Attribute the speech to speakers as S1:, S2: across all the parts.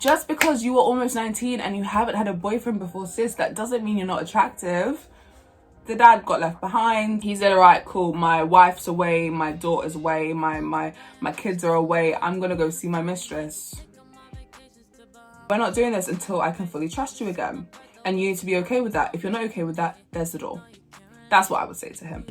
S1: Just because you were almost 19 and you haven't had a boyfriend before, sis, that doesn't mean you're not attractive. The dad got left behind. He said, all right, cool, my wife's away, my daughter's away, my kids are away, I'm gonna go see my mistress. We're not doing this until I can fully trust you again. And you need to be okay with that. If you're not okay with that, there's the door. That's what I would say to him.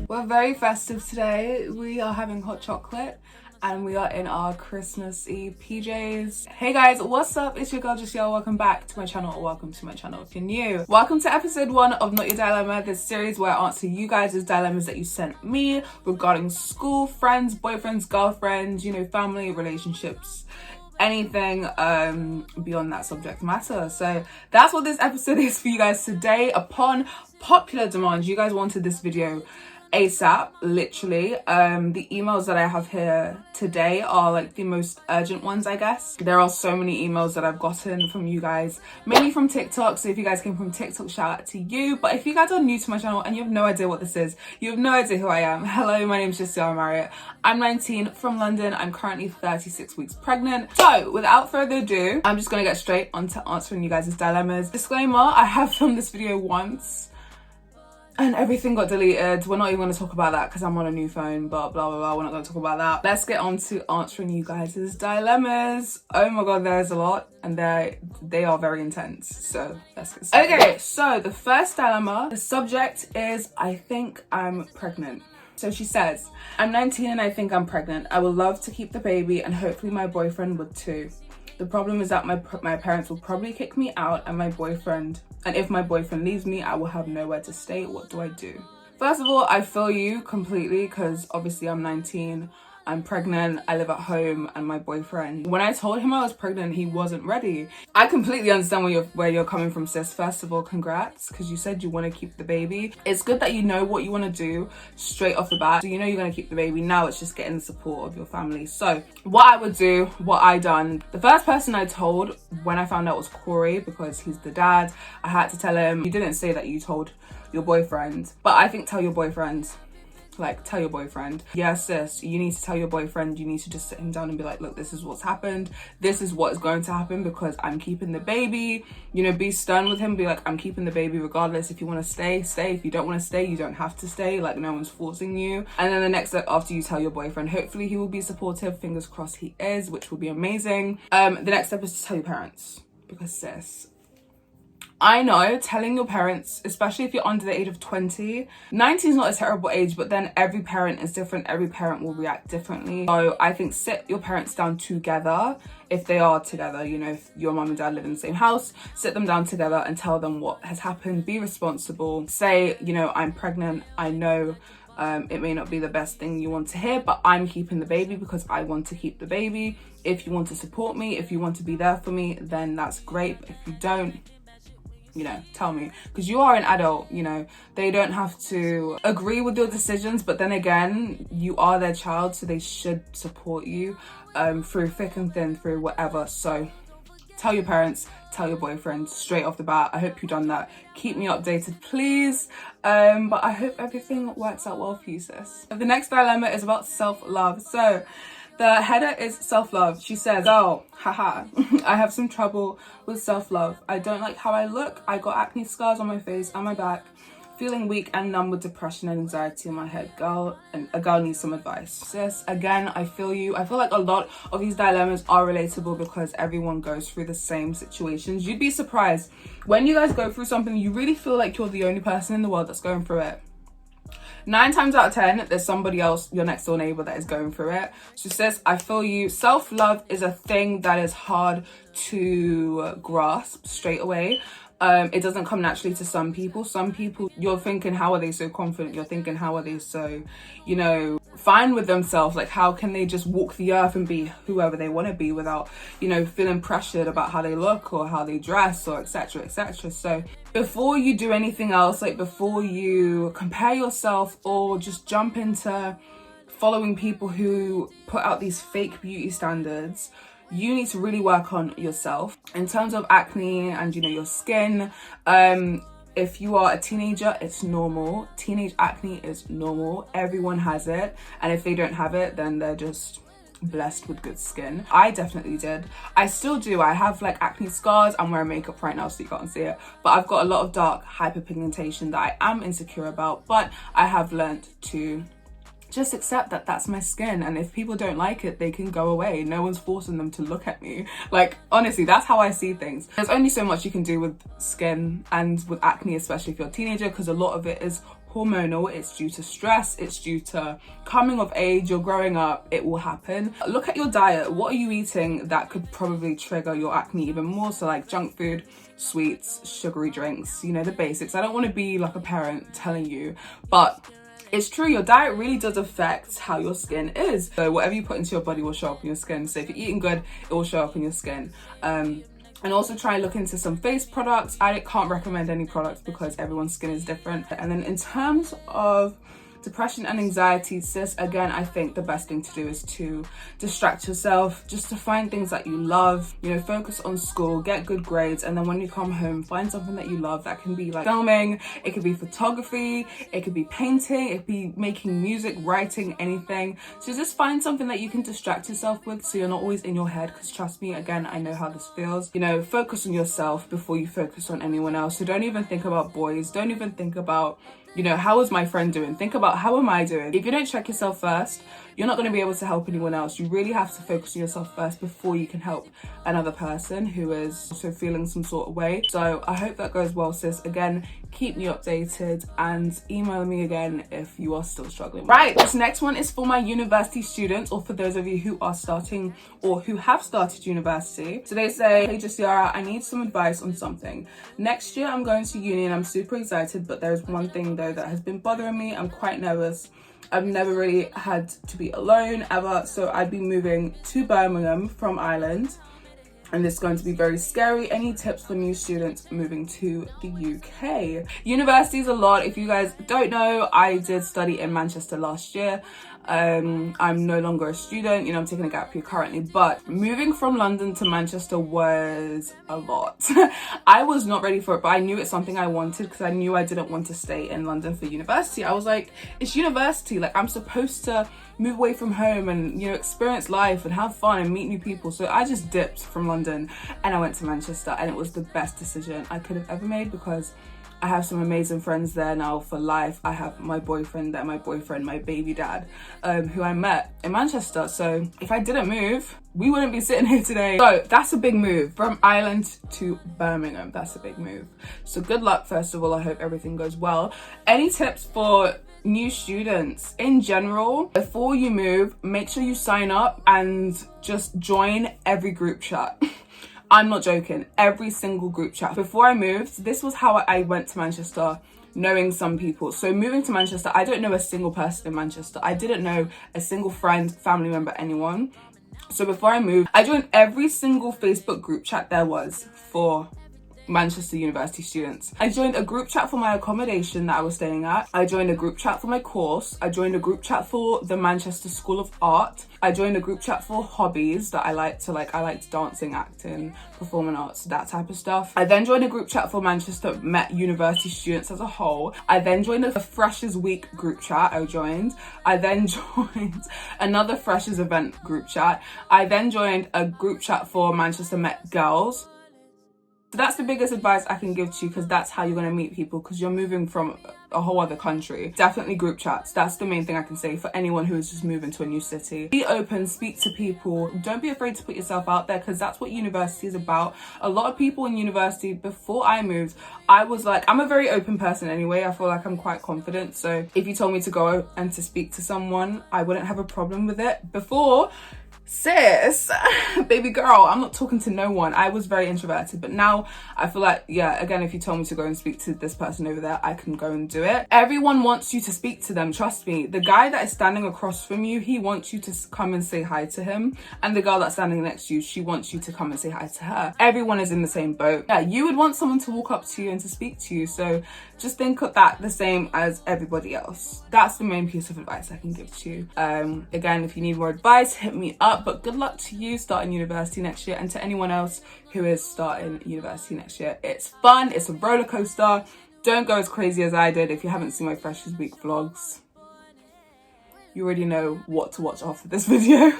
S1: We're very festive today. We are having hot chocolate and we are in our Christmassy PJs. Hey guys, what's up? It's your girl Jessiara. Welcome back to my channel, or welcome to my channel if you're new. Welcome to episode 1 of Not Your Dilemma, this series where I answer you guys' dilemmas that you sent me regarding school, friends, boyfriends, girlfriends, you know, family, relationships, anything beyond that subject matter. So that's what this episode is for you guys today. Upon popular demand, you guys wanted this video ASAP, literally. The emails that I have here today are like the most urgent ones, I guess. There are so many emails that I've gotten from you guys, mainly from TikTok. So if you guys came from TikTok, shout out to you. But if you guys are new to my channel and you have no idea what this is, you have no idea who I am. Hello, my name is Jessiara. I'm 19, from London. I'm currently 36 weeks pregnant. So without further ado, I'm just gonna get straight onto answering you guys' dilemmas. Disclaimer, I have filmed this video once and everything got deleted. We're not even going to talk about that because I'm on a new phone, but blah, blah, blah. We're not going to talk about that. Let's get on to answering you guys' dilemmas. Oh my God, there's a lot and they are very intense. So let's get started. Okay, so the first dilemma, the subject is, I think I'm pregnant. So she says, I'm 19 and I think I'm pregnant. I would love to keep the baby and hopefully my boyfriend would too. The problem is that my parents will probably kick me out and if my boyfriend leaves me, I will have nowhere to stay. What do I do? First of all, I feel you completely because obviously I'm 19, I'm pregnant, I live at home, and my boyfriend, when I told him I was pregnant, he wasn't ready. I completely understand where you're coming from, sis. First of all, congrats, because you said you want to keep the baby. It's good that you know what you want to do straight off the bat. So you know you're going to keep the baby. Now it's just getting the support of your family. So what I would do, what I done, the first person I told when I found out was Corey, because he's the dad. I had to tell him. You didn't say that you told your boyfriend, but I think tell your boyfriend. Like, tell your boyfriend. Yeah, sis, you need to tell your boyfriend. You need to just sit him down and be like, look, this is what's happened. This is what is going to happen because I'm keeping the baby. You know, be stern with him. Be like, I'm keeping the baby regardless. If you want to stay, stay. If you don't want to stay, you don't have to stay. Like, no one's forcing you. And then the next step after you tell your boyfriend, hopefully he will be supportive. Fingers crossed he is, which will be amazing. The next step is to tell your parents. Because, sis, I know telling your parents, especially if you're under the age of 20, 19 is not a terrible age, but then every parent is different. Every parent will react differently. So I think sit your parents down together. If they are together, you know, if your mum and dad live in the same house, sit them down together and tell them what has happened. Be responsible. Say, you know, I'm pregnant. I know it may not be the best thing you want to hear, but I'm keeping the baby because I want to keep the baby. If you want to support me, if you want to be there for me, then that's great. But if you don't, you know, tell me, because you are an adult. You know, they don't have to agree with your decisions, but then again, you are their child, so they should support you through thick and thin, through whatever. So tell your parents, tell your boyfriend straight off the bat. I hope you've done that. Keep me updated, please. But I hope everything works out well for you, sis. The next dilemma is about self-love. So the header is self-love. She says, oh, haha, I have some trouble with self-love. I don't like how I look. I got acne scars on my face and my back. Feeling weak and numb with depression and anxiety in my head. A girl needs some advice. Sis, again, I feel you. I feel like a lot of these dilemmas are relatable because everyone goes through the same situations. You'd be surprised. When you guys go through something, you really feel like you're the only person in the world that's going through it. 9 times out of 10, there's somebody else, your next door neighbor, that is going through it. She says, I feel you. Self-love is a thing that is hard to grasp straight away. It doesn't come naturally to some people. Some people, you're thinking, how are they so confident? You're thinking, how are they so, you know, fine with themselves? Like, how can they just walk the earth and be whoever they want to be without, you know, feeling pressured about how they look or how they dress or etc, etc. So before you do anything else, like before you compare yourself or just jump into following people who put out these fake beauty standards, you need to really work on yourself. In terms of acne and, you know, your skin, if you are a teenager, it's normal. Teenage acne is normal. Everyone has it. And if they don't have it, then they're just blessed with good skin. I definitely did. I still do. I have like acne scars. I'm wearing makeup right now so you can't see it, but I've got a lot of dark hyperpigmentation that I am insecure about, but I have learned to just accept that that's my skin, and if people don't like it, they can go away. No one's forcing them to look at me. Like, honestly, that's how I see things. There's only so much you can do with skin and with acne, especially if you're a teenager, because a lot of it is hormonal. It's due to stress, it's due to coming of age, you're growing up, it will happen. Look at your diet. What are you eating that could probably trigger your acne even more? So like junk food, sweets, sugary drinks, you know, the basics. I don't want to be like a parent telling you, but it's true, your diet really does affect how your skin is. So whatever you put into your body will show up in your skin. So if you're eating good, it will show up in your skin. And also try and look into some face products. I can't recommend any products because everyone's skin is different. And then in terms of depression and anxiety, sis, again, I think the best thing to do is to distract yourself, just to find things that you love, you know, focus on school, get good grades, and then when you come home, find something that you love. That can be like filming, it could be photography, it could be painting, it could be making music, writing, anything. So just find something that you can distract yourself with so you're not always in your head, because trust me, again, I know how this feels. You know, focus on yourself before you focus on anyone else. So don't even think about boys, don't even think about, you know, how is my friend doing? Think about, how am I doing? If you don't check yourself first, you're not going to be able to help anyone else. You really have to focus on yourself first before you can help another person who is also feeling some sort of way. So I hope that goes well, sis. Again, keep me updated and email me again if you are still struggling. Right, this next one is for my university students, or for those of you who are starting or who have started university. So they say, hey Jessiara, I need some advice on something. Next year I'm going to uni and I'm super excited, but there's one thing though that has been bothering me. I'm quite nervous. I've never really had to be alone ever, so I'd be moving to Birmingham from Ireland, and it's going to be very scary. Any tips for new students moving to the UK? University is a lot. If you guys don't know, I did study in Manchester last year. I'm no longer a student, you know, I'm taking a gap year currently, but moving from London to Manchester was a lot. I was not ready for it, but I knew it's something I wanted because I knew I didn't want to stay in London for university. I was like, it's university, like I'm supposed to move away from home and, you know, experience life and have fun and meet new people. So I just dipped from London and I went to Manchester, and it was the best decision I could have ever made because I have some amazing friends there now for life. I have my boyfriend there, my baby dad, who I met in Manchester. So if I didn't move, we wouldn't be sitting here today. So that's a big move from Ireland to Birmingham. That's a big move. So good luck, first of all. I hope everything goes well. Any tips for new students in general? Before you move, make sure you sign up and just join every group chat. I'm not joking, every single group chat. Before I moved, this was how I went to Manchester, knowing some people. So moving to Manchester, I don't know a single person in Manchester. I didn't know a single friend, family member, anyone. So before I moved, I joined every single Facebook group chat there was for Manchester University students. I joined a group chat for my accommodation that I was staying at. I joined a group chat for my course. I joined a group chat for the Manchester School of Art. I joined a group chat for hobbies that I liked dancing, acting, performing arts, that type of stuff. I then joined a group chat for Manchester Met University students as a whole. I then joined a Freshers Week group chat I then joined another Freshers event group chat. I then joined a group chat for Manchester Met girls. So that's the biggest advice I can give to you, because that's how you're going to meet people, because you're moving from a whole other country. Definitely group chats. That's the main thing I can say for anyone who is just moving to a new city. Be open, speak to people. Don't be afraid to put yourself out there, because that's what university is about. A lot of people in university, before I moved, I was like, I'm a very open person anyway. I feel like I'm quite confident. So if you told me to go and to speak to someone, I wouldn't have a problem with it. Before, sis, baby girl, I'm not talking to no one. I was very introverted, but now I feel like, yeah, again, if you told me to go and speak to this person over there, I can go and do it. Everyone wants you to speak to them, trust me. The guy that is standing across from you, he wants you to come and say hi to him, and the girl that's standing next to you, she wants you to come and say hi to her. Everyone is in the same boat. Yeah, you would want someone to walk up to you and to speak to you, so just think of that the same as everybody else. That's the main piece of advice I can give to you. Again, if you need more advice, hit me up. But good luck to you starting university next year, and to anyone else who is starting university next year. It's fun, it's a roller coaster. Don't go as crazy as I did. If you haven't seen my Freshers Week vlogs, you already know what to watch after this video.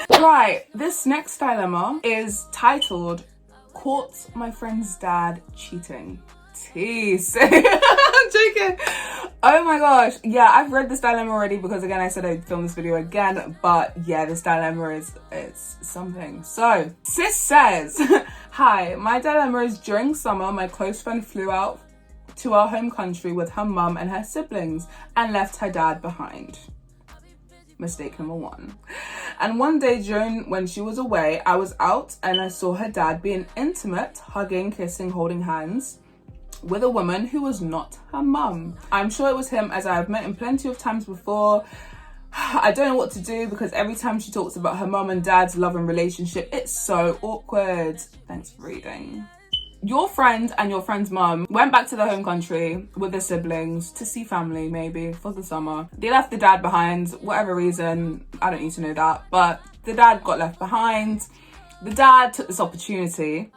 S1: Right, this next dilemma is titled Caught My Friend's Dad Cheating. Tease. I'm joking. Oh my gosh. Yeah, I've read this dilemma already because again I said I'd film this video again, but yeah, this dilemma it's something. So sis says, hi, my dilemma is during summer my close friend flew out to our home country with her mum and her siblings and left her dad behind. Mistake number one. And one day when she was away, I was out and I saw her dad being intimate, hugging, kissing, holding hands with a woman who was not her mum. I'm sure it was him, as I have met him plenty of times before. I don't know what to do because every time she talks about her mum and dad's love and relationship, it's so awkward. Thanks for reading. Your friend and your friend's mum went back to their home country with their siblings to see family, maybe for the summer. They left the dad behind, whatever reason, I don't need to know that, but the dad got left behind. The dad took this opportunity.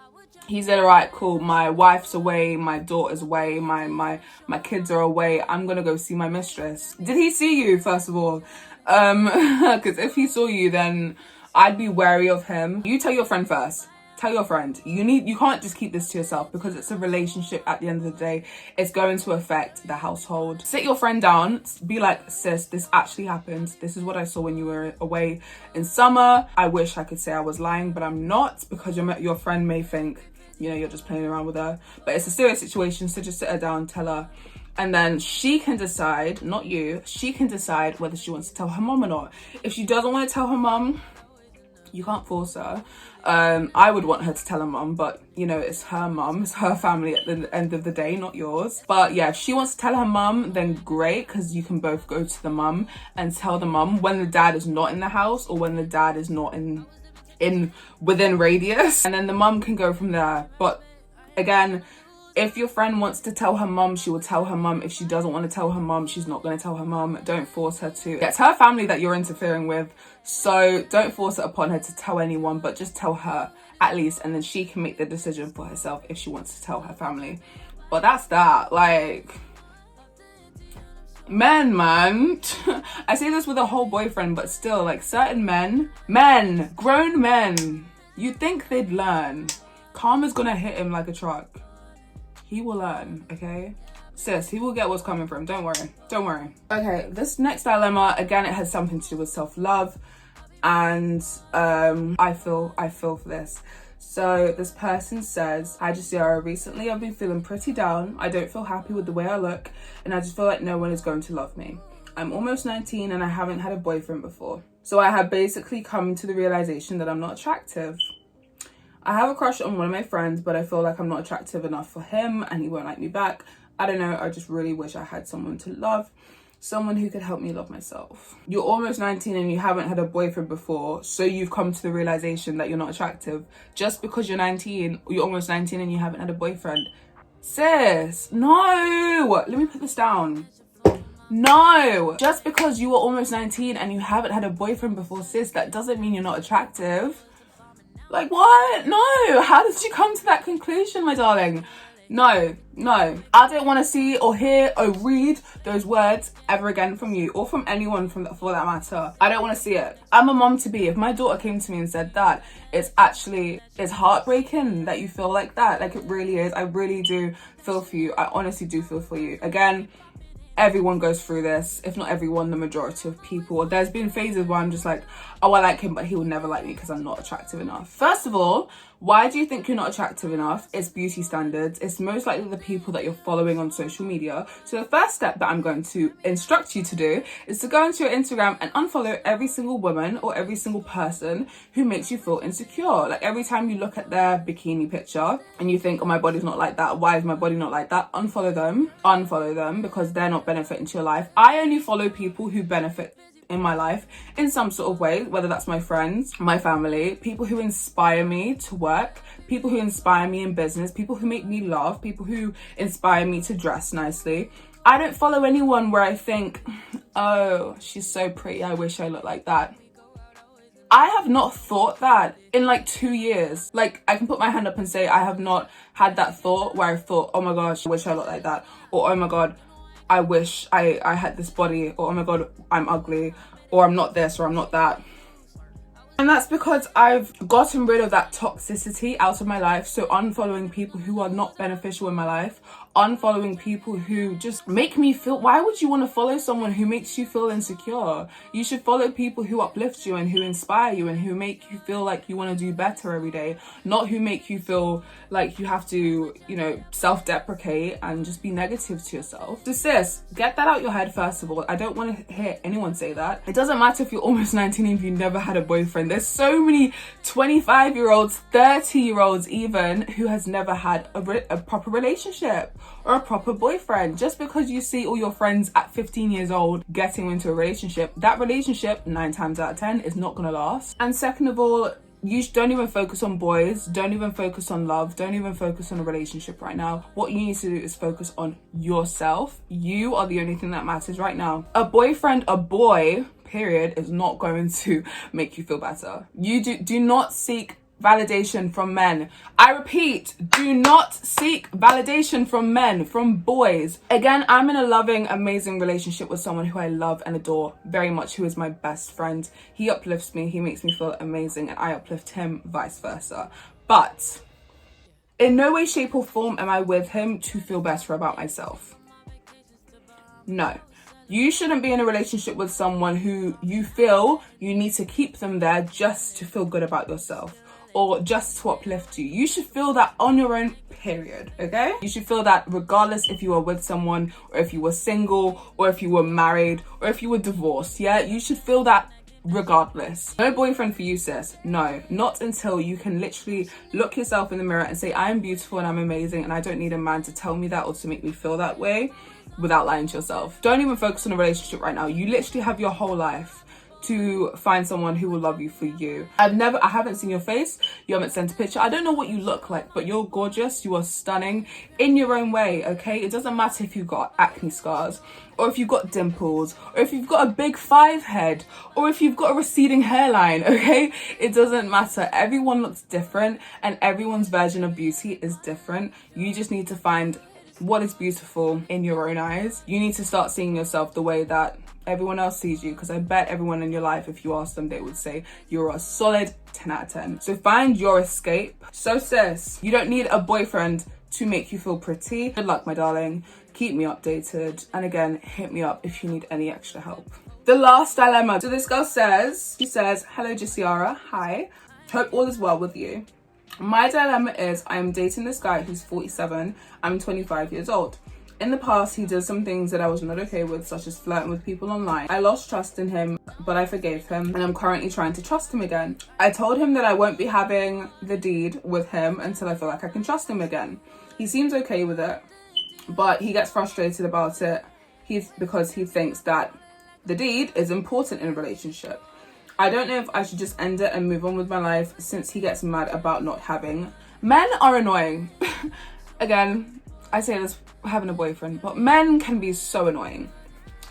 S1: He said, all right, cool, my wife's away, my daughter's away, my kids are away, I'm gonna go see my mistress. Did he see you, first of all? Because if he saw you, then I'd be wary of him. You tell your friend first. Tell your friend. You can't just keep this to yourself because it's a relationship at the end of the day. It's going to affect the household. Sit your friend down, be like, sis, this actually happened. This is what I saw when you were away in summer. I wish I could say I was lying, but I'm not, because your friend may think, you know, you're just playing around with her. But it's a serious situation, so just sit her down, tell her. And then she can decide, not you, she can decide whether she wants to tell her mum or not. If she doesn't want to tell her mum, you can't force her. I would want her to tell her mum, but you know, it's her mum, it's her family at the end of the day, not yours. But yeah, if she wants to tell her mum, then great, because you can both go to the mum and tell the mum when the dad is not in the house or when the dad is not within radius, and then the mum can go from there. But again, if your friend wants to tell her mum, she will tell her mum. If she doesn't want to tell her mum, she's not going to tell her mum. Don't force her to. It's her family that you're interfering with, so don't force it upon her to tell anyone, but just tell her at least, and then she can make the decision for herself if she wants to tell her family. But that's that. Like, men, man. I say this with a whole boyfriend, but still, like, certain men, grown men, you'd think they'd learn. Karma's gonna hit him like a truck. He will learn, okay? Sis, he will get what's coming for him. Don't worry. Okay, this next dilemma, again, it has something to do with self-love, and I feel for this. So this person says, hi Jessiara, recently I've been feeling pretty down. I don't feel happy with the way I look, and I just feel like no one is going to love me. I'm almost 19 and I haven't had a boyfriend before. So I have basically come to the realization that I'm not attractive. I have a crush on one of my friends, but I feel like I'm not attractive enough for him and he won't like me back. I don't know, I just really wish I had someone to love, someone who could help me love myself. You're almost 19 and you haven't had a boyfriend before, so you've come to the realization that you're not attractive. Just because you're almost 19 and you haven't had a boyfriend. Sis, no! Let me put this down. No! Just because you were almost 19 and you haven't had a boyfriend before, sis, that doesn't mean you're not attractive. Like, what? No! How did you come to that conclusion, my darling? No. I don't want to see or hear or read those words ever again from you or from anyone for that matter. I don't want to see it. I'm a mom-to-be. If my daughter came to me and said that, it's heartbreaking that you feel like that. Like, it really is. I really do feel for you. I honestly do feel for you. Again, everyone goes through this. If not everyone, the majority of people. There's been phases where I'm just like, oh, I like him, but he will never like me because I'm not attractive enough. First of all, why do you think you're not attractive enough? It's beauty standards. It's most likely the people that you're following on social media. So the first step that I'm going to instruct you to do is to go into your Instagram and unfollow every single woman or every single person who makes you feel insecure. Like, every time you look at their bikini picture and you think, oh, my body's not like that. Why is my body not like that? Unfollow them because they're not benefiting to your life. I only follow people who benefit in my life in some sort of way, whether that's my friends, my family, people who inspire me to work, people who inspire me in business, people who make me laugh, people who inspire me to dress nicely. I don't follow anyone where I think, oh, she's so pretty, I wish I looked like that. I have not thought that in like 2 years. Like, I can put my hand up and say I have not had that thought where I thought, oh my gosh, I wish I looked like that, or oh my god, I wish I had this body, or oh my god, I'm ugly, or I'm not this, or I'm not that. And that's because I've gotten rid of that toxicity out of my life. So unfollowing people who are not beneficial in my life, unfollowing people who just make me feel, why would you want to follow someone who makes you feel insecure? You should follow people who uplift you and who inspire you and who make you feel like you want to do better every day, not who make you feel like you have to, you know, self-deprecate and just be negative to yourself. So sis, get that out your head first of all. I don't want to hear anyone say that. It doesn't matter if you're almost 19 and you've never had a boyfriend. There's so many 25-year-olds, 30-year-olds even, who has never had a proper relationship or a proper boyfriend. Just because you see all your friends at 15 years old getting into a relationship, that relationship 9 times out of 10 is not gonna last. And second of all, you don't even focus on boys, don't even focus on love, don't even focus on a relationship right now. What you need to do is focus on yourself. You are the only thing that matters right now. A boyfriend, a boy, period, is not going to make you feel better. You do not seek validation from men. I repeat, do not seek validation from men, from boys. Again, I'm in a loving, amazing relationship with someone who I love and adore very much, who is my best friend. He uplifts me, he makes me feel amazing, and I uplift him, vice versa. But in no way, shape or form am I with him to feel better about myself. No. You shouldn't be in a relationship with someone who you feel you need to keep them there just to feel good about yourself, or just to uplift you. You should feel that on your own, period, okay? You should feel that regardless if you were with someone, or if you were single, or if you were married, or if you were divorced, yeah? You should feel that regardless. No boyfriend for you, sis. No, not until you can literally look yourself in the mirror and say, I am beautiful and I'm amazing and I don't need a man to tell me that or to make me feel that way, without lying to yourself. Don't even focus on a relationship right now. You literally have your whole life to find someone who will love you for you. I haven't seen your face, you haven't sent a picture, I don't know what you look like, but you're gorgeous, you are stunning in your own way, okay? It doesn't matter if you've got acne scars, or if you've got dimples, or if you've got a big 5 head, or if you've got a receding hairline, okay? It doesn't matter. Everyone looks different and everyone's version of beauty is different. You just need to find what is beautiful in your own eyes. You need to start seeing yourself the way that everyone else sees you, because I bet everyone in your life, if you ask them, they would say you're a solid 10 out of 10. So find your escape. So sis, you don't need a boyfriend to make you feel pretty. Good luck, my darling. Keep me updated. And again, hit me up if you need any extra help. The last dilemma. So this girl says, hello Jessiara, hi. Hope all is well with you. My dilemma is I am dating this guy who's 47. I'm 25 years old. In the past, he did some things that I was not okay with, such as flirting with people online. I lost trust in him, but I forgave him, and I'm currently trying to trust him again. I told him that I won't be having the deed with him until I feel like I can trust him again. He seems okay with it, but he gets frustrated about it because he thinks that the deed is important in a relationship. I don't know if I should just end it and move on with my life since he gets mad about not having. Men are annoying. Again, I say this having a boyfriend, but men can be so annoying.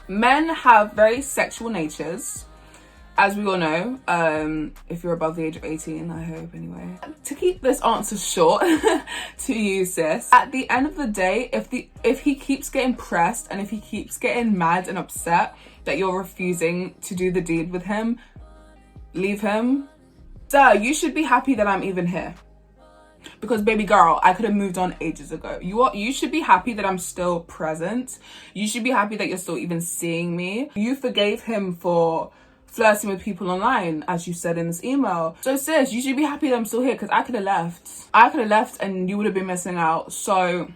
S1: Men have very sexual natures, as we all know, if you're above the age of 18, I hope anyway. To keep this answer short to you, sis, at the end of the day, if he keeps getting pressed and if he keeps getting mad and upset that you're refusing to do the deed with him, leave him. Sir, you should be happy that I'm even here. Because baby girl, I could have moved on ages ago. You should be happy that I'm still present. You should be happy that you're still even seeing me. You forgave him for flirting with people online, as you said in this email. So sis, you should be happy that I'm still here, because I could have left. I could have left and you would have been missing out. So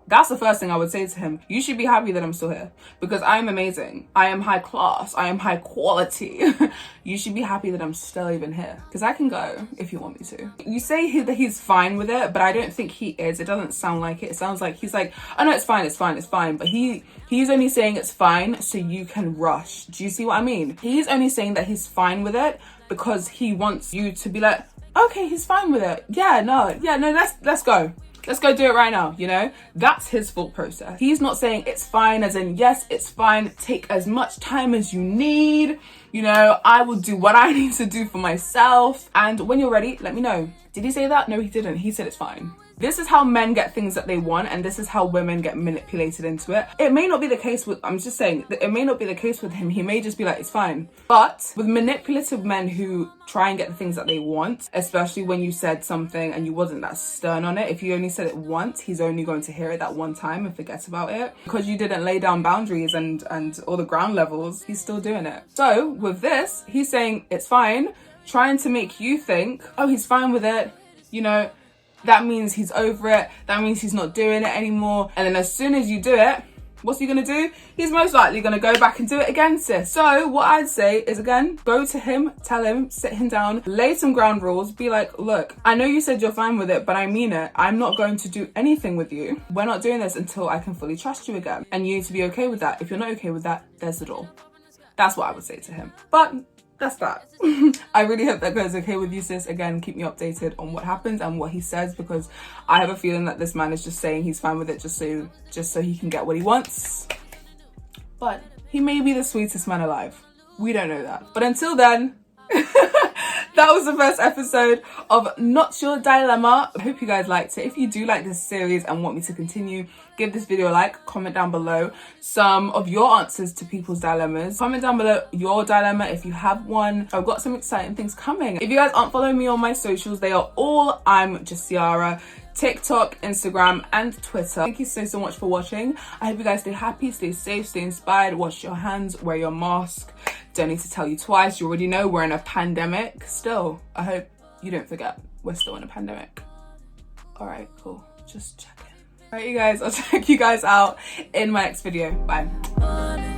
S1: that's the first thing I would say to him. You should be happy that I'm still here, because I am amazing. I am high class. I am high quality. You should be happy that I'm still even here, because I can go if you want me to. You say that he's fine with it, but I don't think he is. It doesn't sound like it. It sounds like he's like, oh no, it's fine, it's fine, it's fine. But he's only saying it's fine so you can rush. Do you see what I mean? He's only saying that he's fine with it because he wants you to be like, okay, he's fine with it. Yeah, no, let's go. Let's go do it right now, you know? That's his thought process. He's not saying it's fine as in, yes, it's fine, take as much time as you need. You know, I will do what I need to do for myself. And when you're ready, let me know. Did he say that? No, he didn't. He said it's fine. This is how men get things that they want, and this is how women get manipulated into it. It may not be the case with, I'm just saying, that it may not be the case with him. He may just be like, it's fine. But with manipulative men who try and get the things that they want, especially when you said something and you wasn't that stern on it, if you only said it once, he's only going to hear it that one time and forget about it. Because you didn't lay down boundaries and all the ground levels, he's still doing it. So with this, he's saying it's fine, trying to make you think, oh, he's fine with it, you know, that means he's over it, that means he's not doing it anymore. And then as soon as you do it, what's he gonna do? He's most likely gonna go back and do it again, sis. So what I'd say is, again, go to him, tell him, sit him down, lay some ground rules, be like, look, I know you said you're fine with it, but I mean it. I'm not going to do anything with you. We're not doing this until I can fully trust you again. And you need to be okay with that. If you're not okay with that, there's the door. That's what I would say to him. But that's that. I really hope that goes okay with you, sis. Again, keep me updated on what happens and what he says, because I have a feeling that this man is just saying he's fine with it just so he can get what he wants. But he may be the sweetest man alive. We don't know that. But until then, that was the first episode of Not Your Dilemma. I hope you guys liked it. If you do like this series and want me to continue, give this video a like, comment down below some of your answers to people's dilemmas. Comment down below your dilemma if you have one. I've got some exciting things coming. If you guys aren't following me on my socials, they are all Jessiara. TikTok, Instagram, and Twitter. Thank you so much for watching. I hope you guys stay happy, stay safe, stay inspired, wash your hands, wear your mask. Don't need to tell you twice. You already know we're in a pandemic. Still, I hope you don't forget we're still in a pandemic. All right, cool. Just checking. All right, you guys, I'll check you guys out in my next video. Bye.